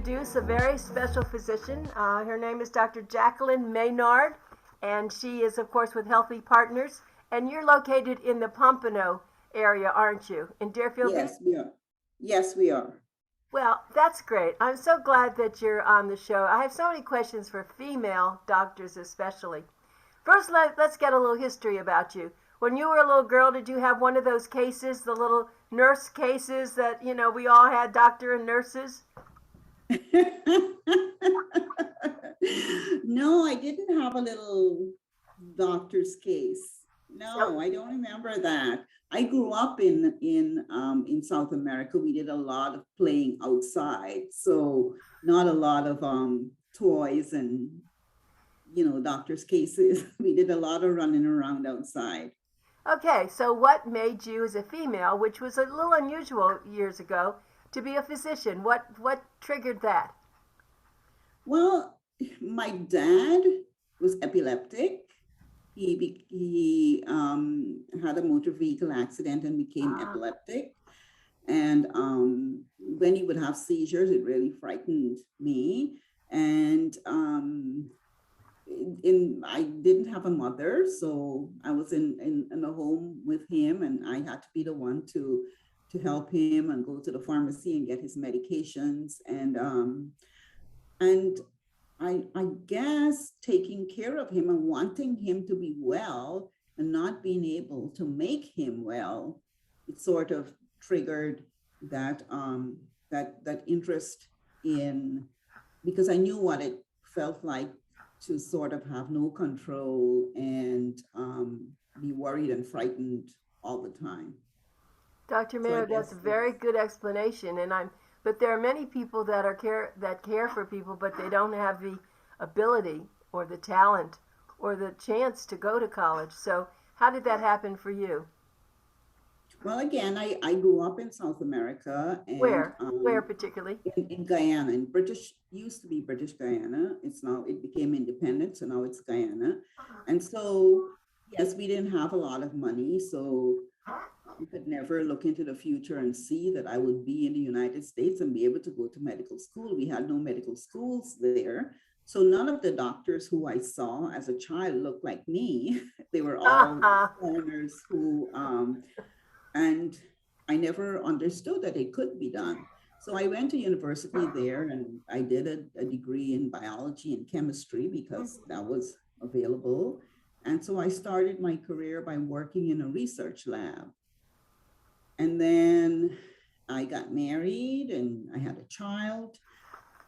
introduce a very special physician. Her name is Dr. Jacqueline Maynard, and she is, of course, with Healthy Partners. And you're located in the Pompano area, aren't you, in Deerfield Beach? Yes, we are. Yes, we are. Well, that's great. I'm so glad that you're on the show. I have so many questions for female doctors especially. First, let's get a little history about you. When you were a little girl, did you have one of those cases, the little nurse cases that, we all had, doctor and nurses? No, I didn't have a little doctor's case. So, No, I don't remember that. I grew up in South America. We did a lot of playing outside, so not a lot of toys and doctor's cases. We did a lot of running around outside. okay, so what made you as a female, which was a little unusual years ago, to be a physician? What triggered that? Well, my dad was epileptic. He had a motor vehicle accident and became Ah, epileptic. And when he would have seizures, it really frightened me. And I didn't have a mother, so I was in a home with him, and I had to be the one to help him and go to the pharmacy and get his medications. And I guess taking care of him and wanting him to be well and not being able to make him well, it sort of triggered that interest in, because I knew what it felt like to sort of have no control and be worried and frightened all the time. Dr. So I Mayo, that's a guess very it's good explanation, but there are many people that care for people, but they don't have the ability or the talent or the chance to go to college. So, how did that happen for you? well, again, I grew up in South America and Where particularly? in Guyana, in British, used to be British Guyana. It became independent, so now it's Guyana. And so, yes, we didn't have a lot of money, so I could never look into the future and see that I would be in the United States and be able to go to medical school. We had no medical schools there. So none of the doctors who I saw as a child looked like me. They were all foreigners and I never understood that it could be done. So I went to university there and I did a degree in biology and chemistry because that was available. And so I started my career by working in a research lab. And then I got married and I had a child.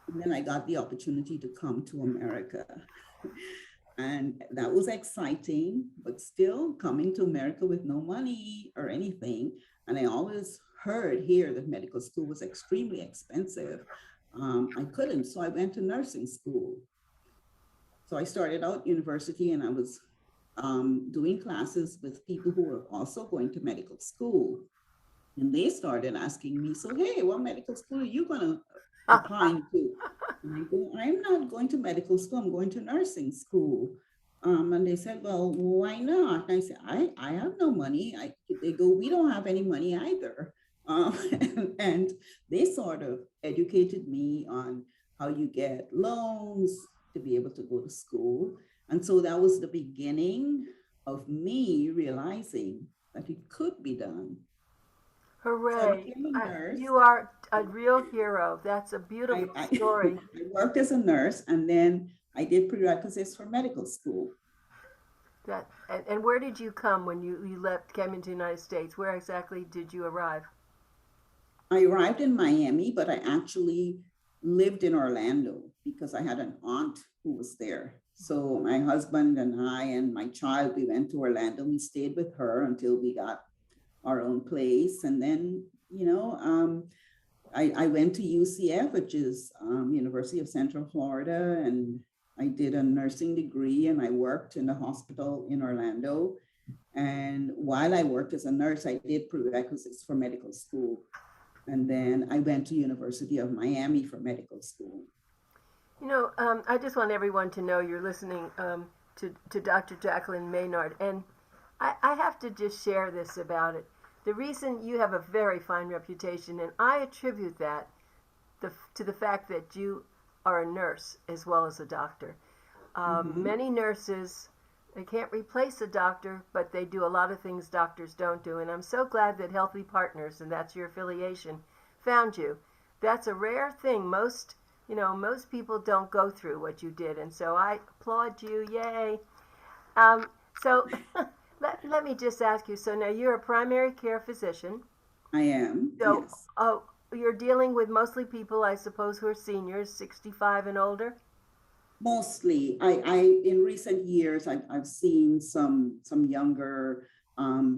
And then I got the opportunity to come to America. And that was exciting, but still coming to America with no money or anything. And I always heard here that medical school was extremely expensive. I couldn't, so I went to nursing school. So I started out university and I was doing classes with people who were also going to medical school. And they started asking me, so, hey, what medical school are you going to apply to? And I go, I'm not going to medical school, I'm going to nursing school. And they said, well, why not? And I said, I have no money. They go, we don't have any money either. And they sort of educated me on how you get loans to be able to go to school. And so that was the beginning of me realizing that it could be done. So I Hooray. became a nurse. You are a real hero. That's a I, beautiful I, story. I worked as a nurse and then I did prerequisites for medical school. And where did you come when you came into the United States? Where exactly did you arrive? I arrived in Miami, but I actually lived in Orlando because I had an aunt who was there. So my husband and I and my child, we went to Orlando. We stayed with her until we got our own place. And then, I went to UCF, which is University of Central Florida, and I did a nursing degree and I worked in the hospital in Orlando. And while I worked as a nurse, I did prerequisites for medical school. And then I went to University of Miami for medical school. I just want everyone to know you're listening to Dr. Jacqueline Maynard. And I have to just share this about it. The reason you have a very fine reputation, and I attribute that to the fact that you are a nurse as well as a doctor. Many nurses, they can't replace a doctor, but they do a lot of things doctors don't do. And I'm so glad that Healthy Partners, and that's your affiliation, found you. That's a rare thing. Most people don't go through what you did. And so I applaud you. Yay. So let me just ask you. So now you're a primary care physician. I am, So yes. you're dealing with mostly people, I suppose, who are seniors, 65 and older? Mostly, I in recent years, I've seen some younger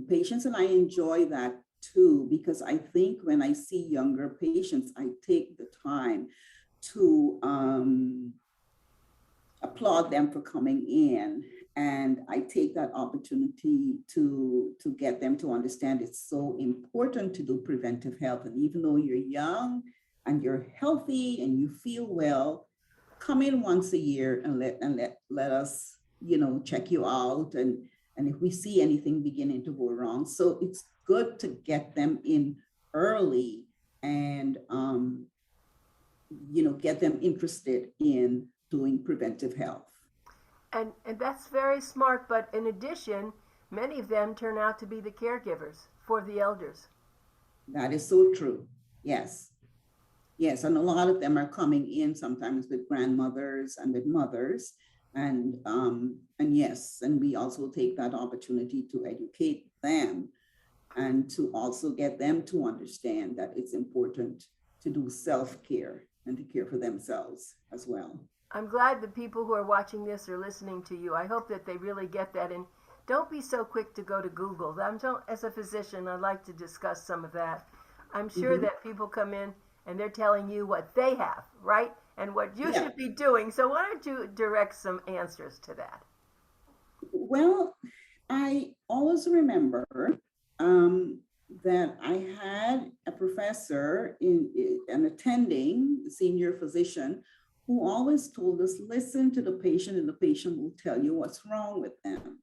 patients, and I enjoy that too, because I think when I see younger patients, I take the time to applaud them for coming in, and I take that opportunity to get them to understand it's so important to do preventive health. And even though you're young and you're healthy and you feel well, come in once a year and let us, check you out, and if we see anything beginning to go wrong. So it's good to get them in early and get them interested in doing preventive health. And that's very smart, but in addition, many of them turn out to be the caregivers for the elders. That is so true. Yes. Yes, and a lot of them are coming in sometimes with grandmothers and with mothers, and yes, and we also take that opportunity to educate them and to also get them to understand that it's important to do self-care and to care for themselves as well. I'm glad the people who are watching this are listening to you. I hope that they really get that, and don't be so quick to go to Google. As a physician, I'd like to discuss some of that. I'm sure that people come in and they're telling you what they have, right? And what you should be doing. So why don't you direct some answers to that? Well, I always remember that I had a professor an attending senior physician who always told us, listen to the patient and the patient will tell you what's wrong with them.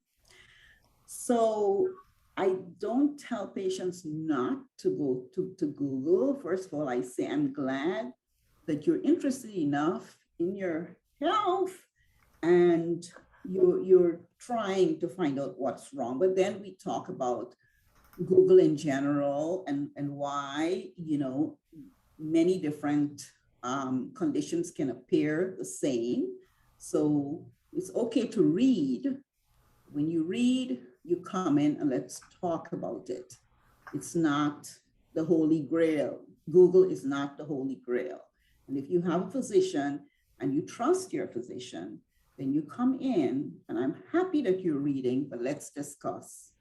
So I don't tell patients not to go to Google. First of all, I say, I'm glad that you're interested enough in your health and you're trying to find out what's wrong. But then we talk about Google in general and why, many different conditions can appear the same. So it's okay to read. When you read, you come in and let's talk about it. It's not the Holy Grail. Google is not the Holy Grail. And if you have a physician and you trust your physician, then you come in and I'm happy that you're reading, but let's discuss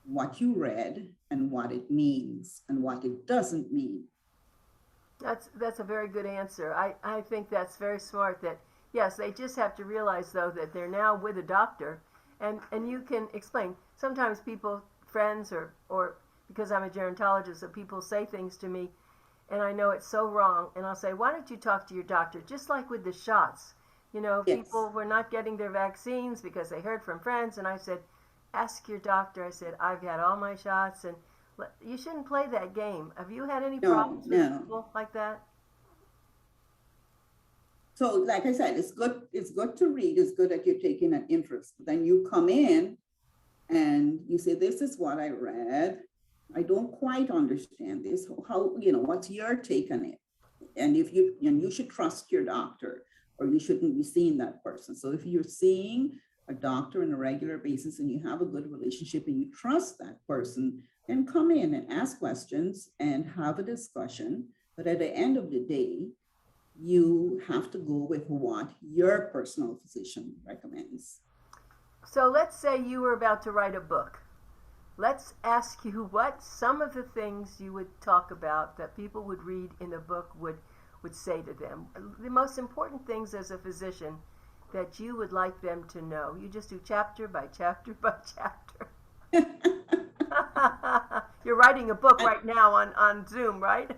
what you read and what it means and what it doesn't mean. That's a very good answer. I think that's very smart that, yes, they just have to realize, though, that they're now with a doctor. And you can explain. Sometimes people, friends, or because I'm a gerontologist, so people say things to me, and I know it's so wrong, and I'll say, why don't you talk to your doctor? Just like with the shots. Yes. People were not getting their vaccines because they heard from friends, and I said, ask your doctor. I said, I've had all my shots, and you shouldn't play that game. Have you had any problems with people like that? So like I said, it's good to read. It's good that you're taking an interest. But then you come in and you say, this is what I read. I don't quite understand this. How, what's your take on it? And you should trust your doctor, or you shouldn't be seeing that person. So if you're seeing a doctor on a regular basis and you have a good relationship and you trust that person, then come in and ask questions and have a discussion. But at the end of the day, you have to go with what your personal physician recommends. So let's say you were about to write a book. Let's ask you what some of the things you would talk about that people would read in a book would say to them. The most important things as a physician that you would like them to know. You just do chapter by chapter by chapter. You're writing a book right now on Zoom, right?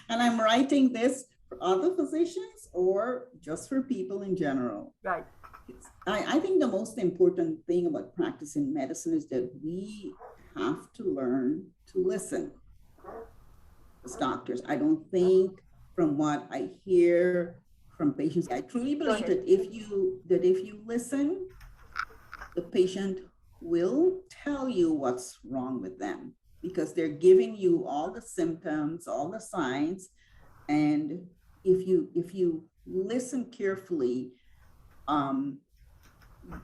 And I'm writing this for other physicians or just for people in general. Right. I think the most important thing about practicing medicine is that we have to learn to listen. as doctors. I don't think, from what I hear from patients, I truly Go believe ahead. that if you listen, the patient will tell you what's wrong with them because they're giving you all the symptoms, all the signs, and if you listen carefully, um,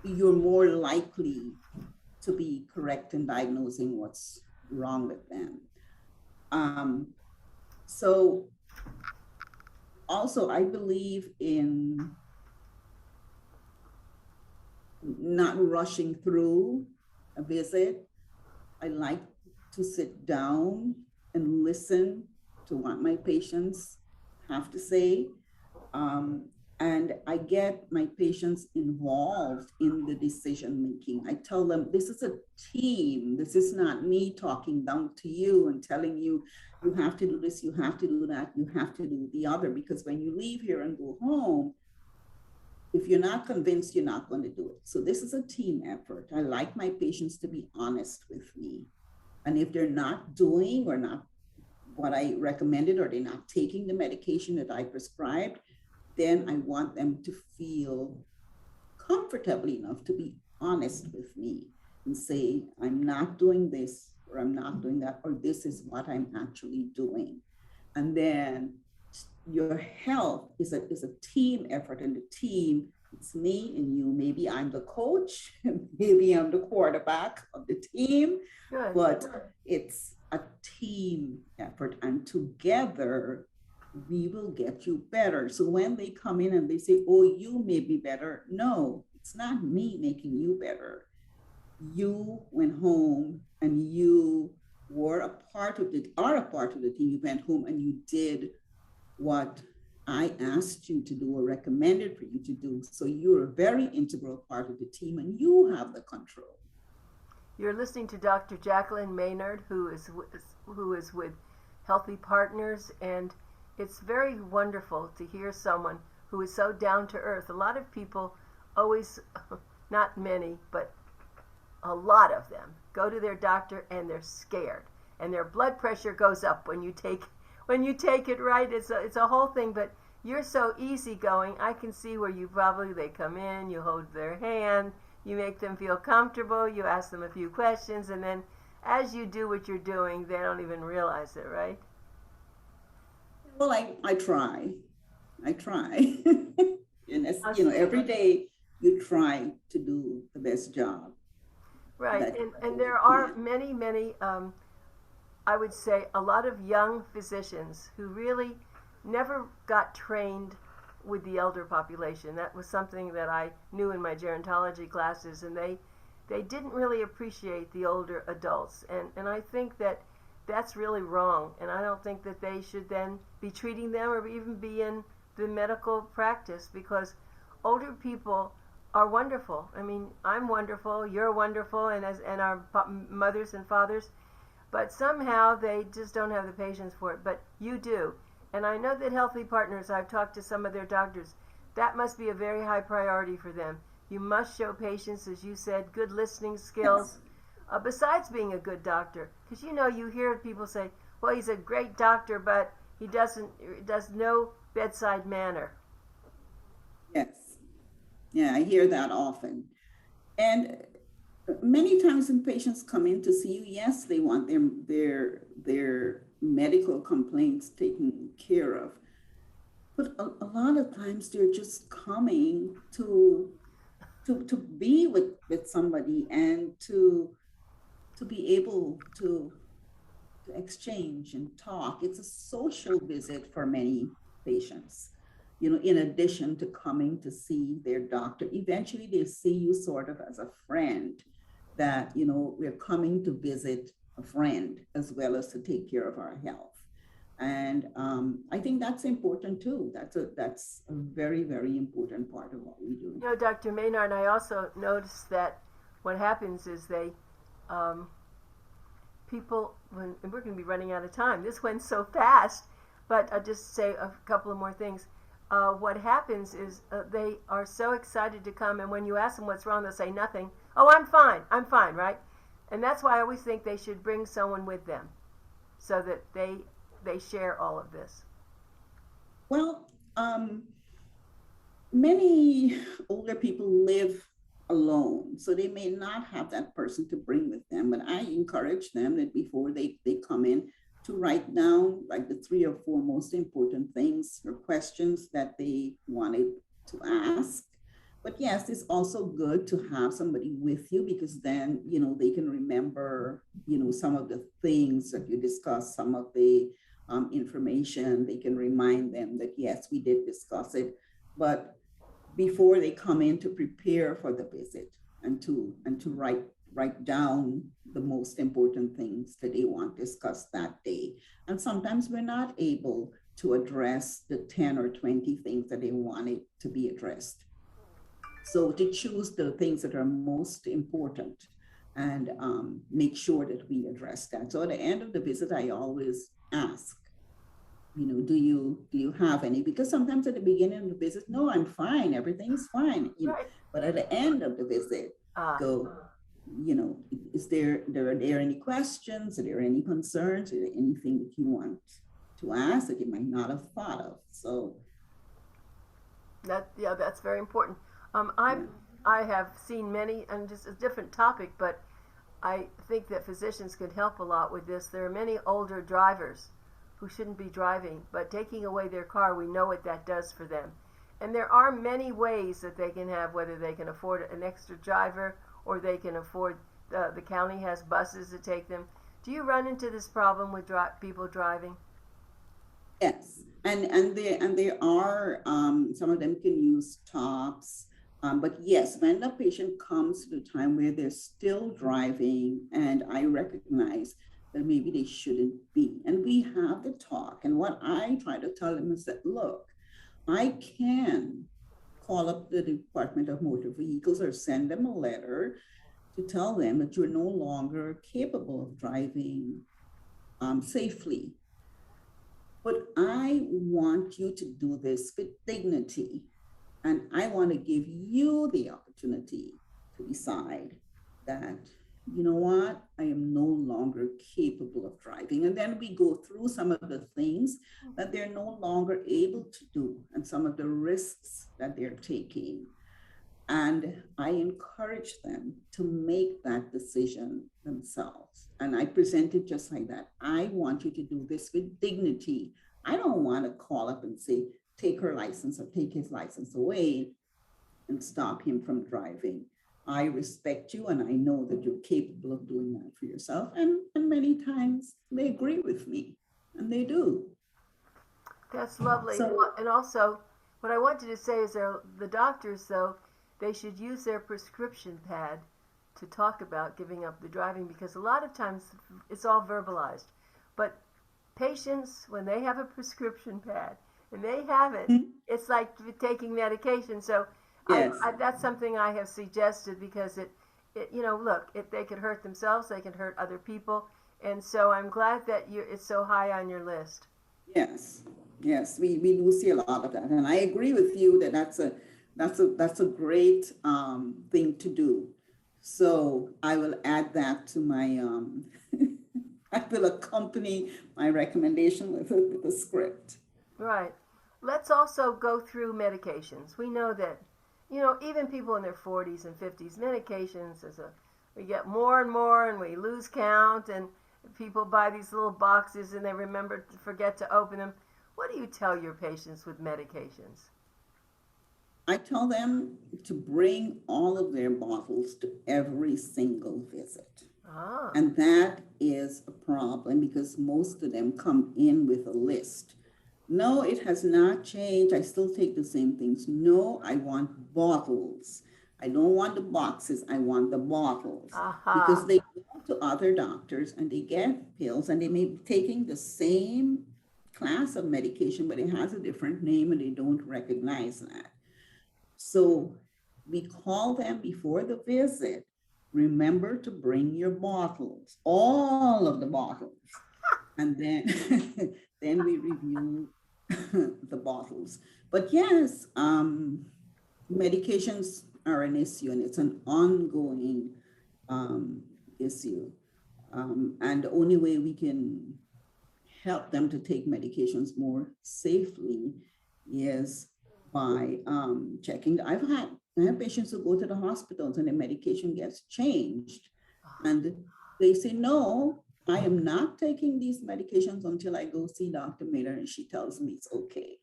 you're more likely to be correct in diagnosing what's wrong with them. Um, so also, I believe in not rushing through a visit. I like to sit down and listen to what my patients have to say. Um, and I get my patients involved in the decision making. I tell them this is a team. This is not me talking down to you and telling you, you have to do this, you have to do that, you have to do the other. Because when you leave here and go home, if you're not convinced, you're not going to do it. So this is a team effort. I like my patients to be honest with me. And if they're not doing or not what I recommended, or they're not taking the medication that I prescribed, then I want them to feel comfortably enough to be honest with me and say, I'm not doing this, or I'm not doing that, or this is what I'm actually doing. And then your health is a team effort, and the team, it's me and you. Maybe I'm the coach, maybe I'm the quarterback of the team, Good. but it's a team effort, and together we will get you better. So when they come in and they say, oh, you made me better, no, it's not me making you better. You went home and you were a part of it, are a part of the team. You went home and you did what I asked you to do or recommended for you to do. So you're a very integral part of the team and you have the control. You're listening to Dr. Jacqueline Maynard, who is with Healthy Partners, and it's very wonderful to hear someone who is so down to earth. A lot of people always, not many, but a lot of them go to their doctor and they're scared, and their blood pressure goes up when you take it, right. It's a whole thing, but you're so easygoing. I can see where they come in, you hold their hand, you make them feel comfortable, you ask them a few questions, and then as you do what you're doing, they don't even realize it, right? Well, I try. And every day you try to do the best job. Right, That and there you are can. many, I would say, a lot of young physicians who really never got trained with the elder population. That was something that I knew in my gerontology classes, and they didn't really appreciate the older adults. And I think that that's really wrong, and I don't think that they should then be treating them or even be in the medical practice, because older people are wonderful. I mean, I'm wonderful, you're wonderful, and our mothers and fathers, but somehow they just don't have the patience for it. But you do. And I know that Healthy Partners, I've talked to some of their doctors, that must be a very high priority for them. You must show patients, as you said, good listening skills, Yes. besides being a good doctor. Because you hear people say, well, he's a great doctor, but he does no bedside manner. Yes. Yeah, I hear that often. And many times when patients come in to see you, yes, they want their medical complaints taken care of. But a lot of times they're just coming to be with somebody and to be able to exchange and talk. It's a social visit for many patients. In addition to coming to see their doctor, eventually they see you sort of as a friend, that, we're coming to visit a friend as well as to take care of our health. And I think that's important too. That's a very, very important part of what we do. Dr. Maynard, I also noticed that what happens is um, and we're going to be running out of time. This went so fast, but I'll just say a couple of more things. What happens is they are so excited to come, and when you ask them what's wrong, they'll say nothing. Oh, I'm fine, right? And that's why I always think they should bring someone with them, so that they they share all of this? Well, many older people live alone, so they may not have that person to bring with them. But I encourage them that before they come in, to write down like the 3 or 4 most important things or questions that they wanted to ask. But yes, it's also good to have somebody with you, because then, they can remember, some of the things that you discussed, some of the information. They can remind them that, yes, we did discuss it. But before they come in, to prepare for the visit, and to write down the most important things that they want discussed that day. And sometimes we're not able to address the 10 or 20 things that they wanted to be addressed. So to choose the things that are most important, and make sure that we address that. So at the end of the visit, I always ask, do you have any? Because sometimes at the beginning of the visit, no, I'm fine, everything's fine. Right. But at the end of the visit, go, is there any questions? Are there any concerns? Are there anything that you want to ask that you might not have thought of? So that's very important. I have seen many, and just a different topic, but I think that physicians could help a lot with this. There are many older drivers who shouldn't be driving, but taking away their car, we know what that does for them. And there are many ways that they can have, whether they can afford an extra driver, or they can afford, the county has buses to take them. Do you run into this problem with people driving? yes, and there are some of them can use tops. But yes, when the patient comes to the time where they're still driving, and I recognize that maybe they shouldn't be, and we have the talk. And what I try to tell them is that, look, I can call up the Department of Motor Vehicles or send them a letter to tell them that you're no longer capable of driving safely. But I want you to do this with dignity. And I want to give you the opportunity to decide that, you know what, I am no longer capable of driving. And then we go through some of the things that they're no longer able to do, and some of the risks that they're taking. And I encourage them to make that decision themselves. And I present it just like that. I want you to do this with dignity. I don't want to call up and say, take her license or take his license away and stop him from driving. I respect you, and I know that you're capable of doing that for yourself. And many times they agree with me, and they do. That's lovely. So, And also, what I wanted to say is the doctors, though, they should use their prescription pad to talk about giving up the driving, because a lot of times it's all verbalized. But patients, when they have a prescription pad and they have it, it's like taking medication. So yes. that's something I have suggested, because look, if they could hurt themselves, they can hurt other people. And so I'm glad that it's so high on your list. Yes, we do see a lot of that. And I agree with you that that's a great thing to do. So I will add that to my, I will accompany my recommendation with a script. Right. Let's also go through medications. We know that, even people in their 40s and 50s, medications we get more and more, and we lose count, and people buy these little boxes and they forget to open them. What do you tell your patients with medications? I tell them to bring all of their bottles to every single visit. Ah. And that is a problem, because most of them come in with a list. No, it has not changed. I still take the same things. No, I want bottles. I don't want the boxes. I want the bottles. Because they go to other doctors and they get pills, and they may be taking the same class of medication, but it has a different name, and they don't recognize that. So we call them before the visit. Remember to bring your bottles, all of the bottles. And then, then we review the bottles. But yes, medications are an issue, and it's an ongoing issue. And the only way we can help them to take medications more safely is by checking. I have patients who go to the hospitals and the medication gets changed. And they say, no, I am not taking these medications until I go see Dr. Maynard and she tells me it's okay.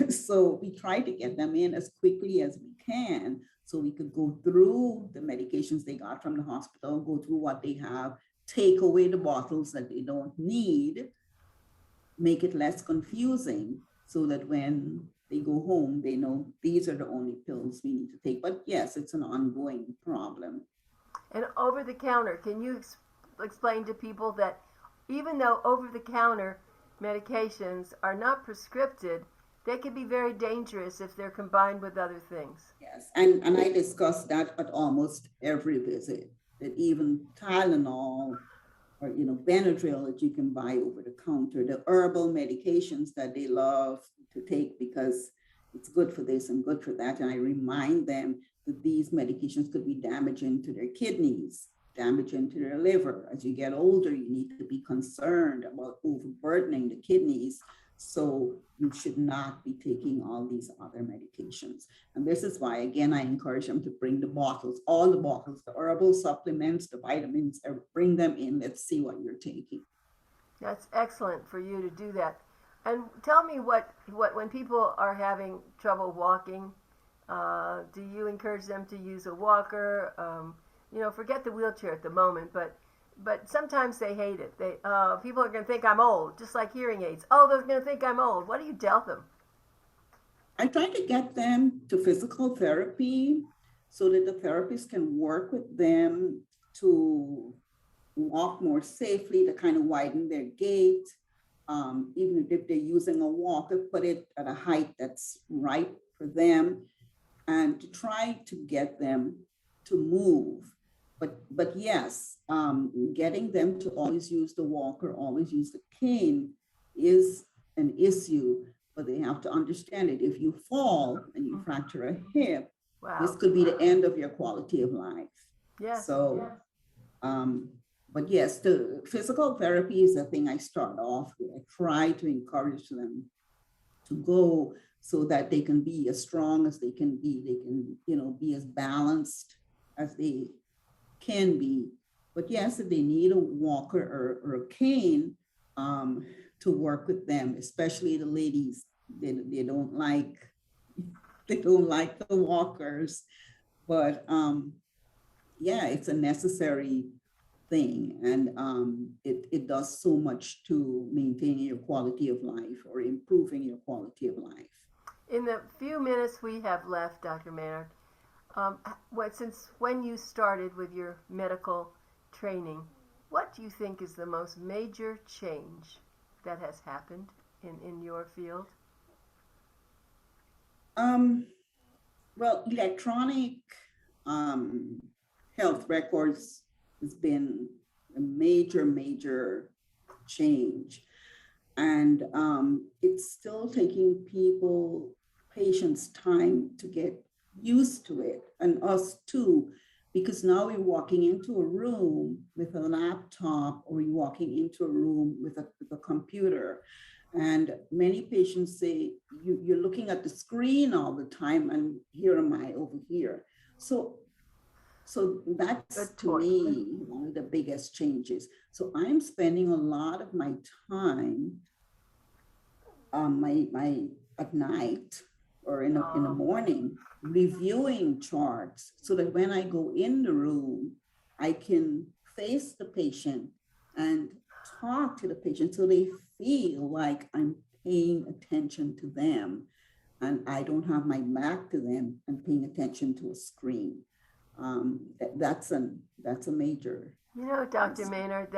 So we try to get them in as quickly as we can so we could go through the medications they got from the hospital, go through what they have, take away the bottles that they don't need, make it less confusing so that when they go home, they know these are the only pills we need to take. But yes, it's an ongoing problem. And over the counter, can you explain to people that even though over the counter medications are not prescripted, they can be very dangerous if they're combined with other things? Yes, and I discuss that at almost every visit, that even Tylenol or Benadryl that you can buy over the counter, the herbal medications that they love to take because it's good for this and good for that. And I remind them that these medications could be damaging to their kidneys, damaging to their liver. As you get older, you need to be concerned about overburdening the kidneys. So you should not be taking all these other medications. And this is why, again, I encourage them to bring the bottles, all the bottles, the herbal supplements, the vitamins, bring them in. Let's see what you're taking. That's excellent for you to do that. And tell me what when people are having trouble walking, do you encourage them to use a walker? Forget the wheelchair at the moment, but sometimes they hate it. People are going to think I'm old, just like hearing aids. Oh, they're going to think I'm old. What do you tell them? I try to get them to physical therapy so that the therapist can work with them to walk more safely, to kind of widen their gait. Even if they're using a walker, put it at a height that's right for them, and to try to get them to move. But yes, getting them to always use the walker, always use the cane is an issue, but they have to understand it. If you fall and you fracture a hip, wow, this could be the end of your quality of life. Yes. So, but yes, the physical therapy is the thing I start off with. I try to encourage them to go so that they can be as strong as they can be. They can, be as balanced as they can be. But yes, if they need a walker or a cane to work with them, especially the ladies, they don't like the walkers. But yeah, it's a necessary thing, and it does so much to maintaining your quality of life or improving your quality of life. In the few minutes we have left, Dr. Maynard, since when you started with your medical training, what do you think is the most major change that has happened in your field? Well, electronic health records has been a major change. And it's still taking patients time to get used to it, and us too, because now we're walking into a room with a laptop, or you're walking into a room with a computer. And many patients say, you're looking at the screen all the time, and here am I over here. So that's, to me, one of the biggest changes. So I'm spending a lot of my time at night or in the morning reviewing charts, so that when I go in the room, I can face the patient and talk to the patient so they feel like I'm paying attention to them and I don't have my back to them and paying attention to a screen. That's a major. Dr. Maynard,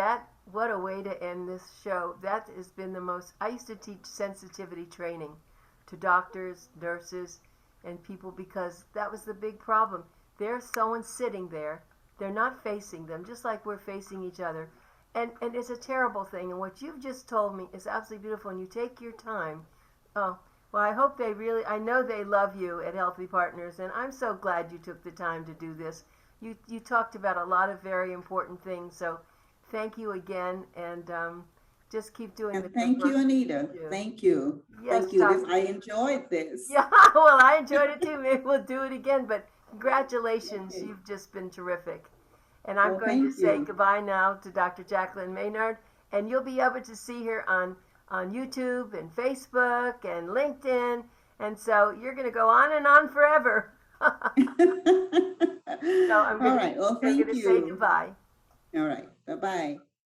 what a way to end this show. That has been the most. I used to teach sensitivity training to doctors, nurses, and people, because that was the big problem. There's someone sitting there. They're not facing them, just like we're facing each other. And it's a terrible thing. And what you've just told me is absolutely beautiful. And you take your time. Oh, well, I know they love you at Healthy Partners. And I'm so glad you took the time to do this. You talked about a lot of very important things. So thank you again. And Just keep doing the And thank good you, work Anita. you do. Thank you. Yes, Thank you. Dr. I enjoyed this. Yeah, well, I enjoyed it too. Maybe we'll do it again, but congratulations. Okay. You've just been terrific. And I'm Well, going to thank say you. goodbye now to Dr. Jacqueline Maynard, and you'll be able to see her on YouTube and Facebook and LinkedIn, and so you're going to go on and on forever. So All right. Well, I'm thank going to say you. goodbye. All right. Bye-bye.